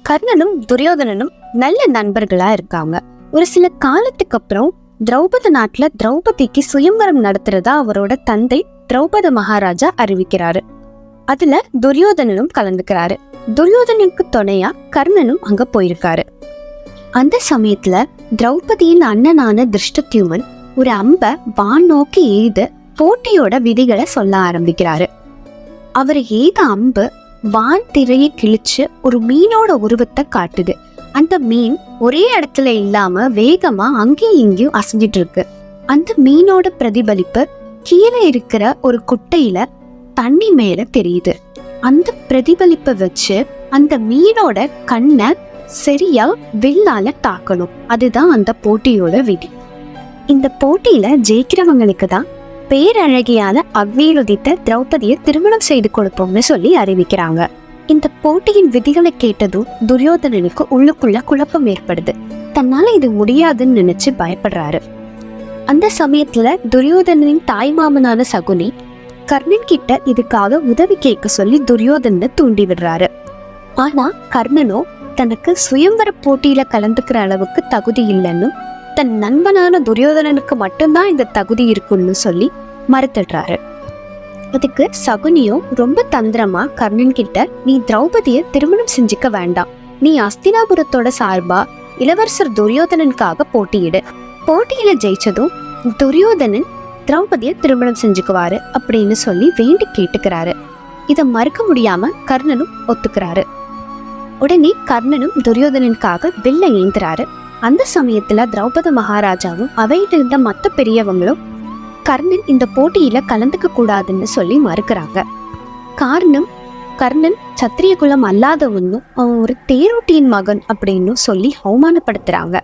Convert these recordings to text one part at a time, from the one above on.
கர்ணனும் துரியோதனனும் நல்ல நண்பர்களா இருக்காங்க. ஒரு சில காலத்துக்கு அப்புறம் திரௌபதி நாட்டுல திரௌபதிக்கு சுயம்வரம் நடத்துறதா அவரோட தந்தை திரௌபத மகாராஜா அறிவிக்கிறாரு. அதுல துரியோதனனும் கலந்துக்கிறாரு. துரியோதனனுக்கு துணையா கர்ணனும் அங்க போயிருக்காரு. அந்த சமயத்துல திரௌபதியின் அண்ணனான திருஷ்டத்யுமன் ஒரு அம்ப வான் நோக்கி எய்து போட்டியோட விதிகளை சொல்ல ஆரம்பிக்கிறாரு. அவர் எய்த அம்பு வான் திரையை கிழிச்சு ஒரு மீனோட உருவத்தை காட்டுது. அந்த மீன் ஒரே இடத்துல இல்லாம வேகமா அங்கேயும் இங்கேயும் அசைஞ்சிட்டு இருக்கு. அந்த மீனோட பிரதிபலிப்பு கீழே இருக்கிற ஒரு குட்டையில தண்ணி மேல தெரியுது. அந்த பிரதிபலிப்பை வச்சு அந்த மீனோட கண்ணை சரியா வில்லால தாக்கணும். அதுதான் அந்த போட்டியோட விதி. இந்த போட்டியில ஜெயிக்கிறவங்களுக்கு தான் பேரழகியான அவ்வியுதித்த திரௌபதியை திருமணம் செய்து கொடுப்போம்னு சொல்லி அறிவிக்கிறாங்க. இந்த போட்டியின் விதிகளை கேட்டதும் துரியோதனனுக்கு உள்ளுக்குள்ள குழப்பம் ஏற்படுது. தன்னால இது முடியாதுன்னு நினைச்சு பயப்படுறாரு. அந்த சமயத்துல துரியோதனனின் தாய் மாமனான சகுனி கர்ணன் கிட்ட இதுக்காக உதவி கேட்க சொல்லி துரியோதனனை தூண்டி விடுறாரு. ஆனா கர்ணனோ தனக்கு சுயம்வர போட்டியில கலந்துக்கிற அளவுக்கு தகுதி இல்லைன்னு, தன் நண்பனான துரியோதனனுக்கு மட்டும்தான் இந்த தகுதி இருக்குன்னு சொல்லி மறுத்துடுறாரு. அதுக்கு சகுனியோ ரொம்ப தந்திரமா கர்ணன் கிட்ட, நீ திரௌபதியை திருமணம் செஞ்சுக்க வேண்டாம், நீ அஸ்தினாபுரத்தோட சார்பா இளவரசர் துரியோதனனுக்காக போட்டியிடு, போட்டியில ஜெயிச்சதும் துரியோதனன் திரௌபதியை திருமணம் செஞ்சுக்குவாரு அப்படின்னு சொல்லி வேண்டி கேட்டுக்கிறாரு. இதை மறுக்க முடியாம கர்ணனும் ஒத்துக்கிறாரு. உடனே கர்ணனும் துரியோதனனுக்காக வில்ல ஏந்துறாரு. அந்த சமயத்துல திரௌபதி மகாராஜாவும் அவையில இருந்த மற்ற பெரியவங்களும் கர்ணன் இந்த போட்டியில கலந்துக்க கூடாதுன்னு சொல்லி மறுக்கிறாங்க. காரணம், கர்ணன் சத்திரிய குலம் அல்லாதவனும் அவன் ஒரு தேரோட்டியின் மகன் அப்படின்னு சொல்லி அவமானப்படுத்துறாங்க.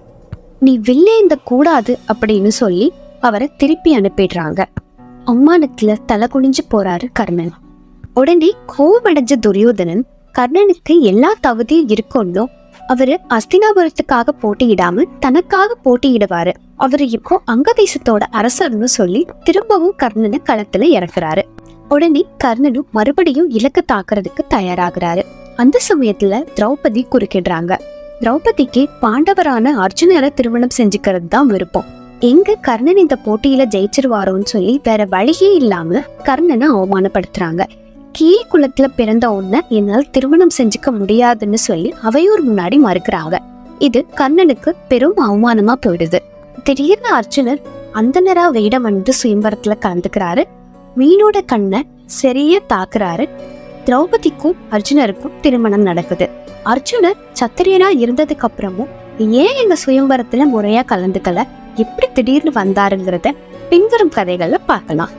நீ வில்லேந்த கூடாது அப்படின்னு சொல்லி அவரை திருப்பி அனுப்பிடுறாங்க. அவமானத்துல தலை குனிஞ்சு போறாரு கர்ணன். உடனே கோபமடைஞ்ச துரியோதனன் கர்ணனுக்கு எல்லா தகுதியும் இருக்கணும், அவரு அஸ்தினாபுரத்துக்காக போட்டியிடாம தனக்காக போட்டியிடுவாரு, அவரு இப்போ அங்க தேசத்தோட அரசர்னு சொல்லி திரும்பவும் கர்ணனை களத்துல இறக்குறாரு. உடனே கர்ணனும் மறுபடியும் இலக்க தாக்குறதுக்கு தயாராகிறாரு. அந்த சமயத்துல திரௌபதி குறுக்கிடுறாங்க. திரௌபதிக்கு பாண்டவரான அர்ஜுனரை திருமணம் செஞ்சுக்கிறது தான் விருப்பம். எங்க கர்ணன் இந்த போட்டியில ஜெயிச்சிருவாரோன்னு சொல்லி வேற வழியே இல்லாம கர்ணனை அவமானப்படுத்துறாங்க. கீழ் குலத்துல பிறந்த உன்னை என்னால் திருமணம் செஞ்சுக்க முடியாதுன்னு சொல்லி அவையோர் முன்னாடி மறுக்கிறாங்க. இது கர்ணனுக்கு பெரும் அவமானமா போயிடுது. திடீர்னு அர்ஜுனர் அந்தனரா வேடம் வந்து சுயம்பரத்துல கலந்துக்கிறாரு. மீனோட கண்ணை சரியா தாக்குறாரு. திரௌபதிக்கும் அர்ஜுனருக்கும் திருமணம் நடக்குது. அர்ஜுனர் சத்திரியனா இருந்ததுக்கு அப்புறமும் ஏன் எங்க சுயம்பரத்துல முறையா கலந்துக்கல, எப்படி திடீர்னு வந்தாருங்கிறத பின்வரும் கதைகள்ல பார்க்கலாம்.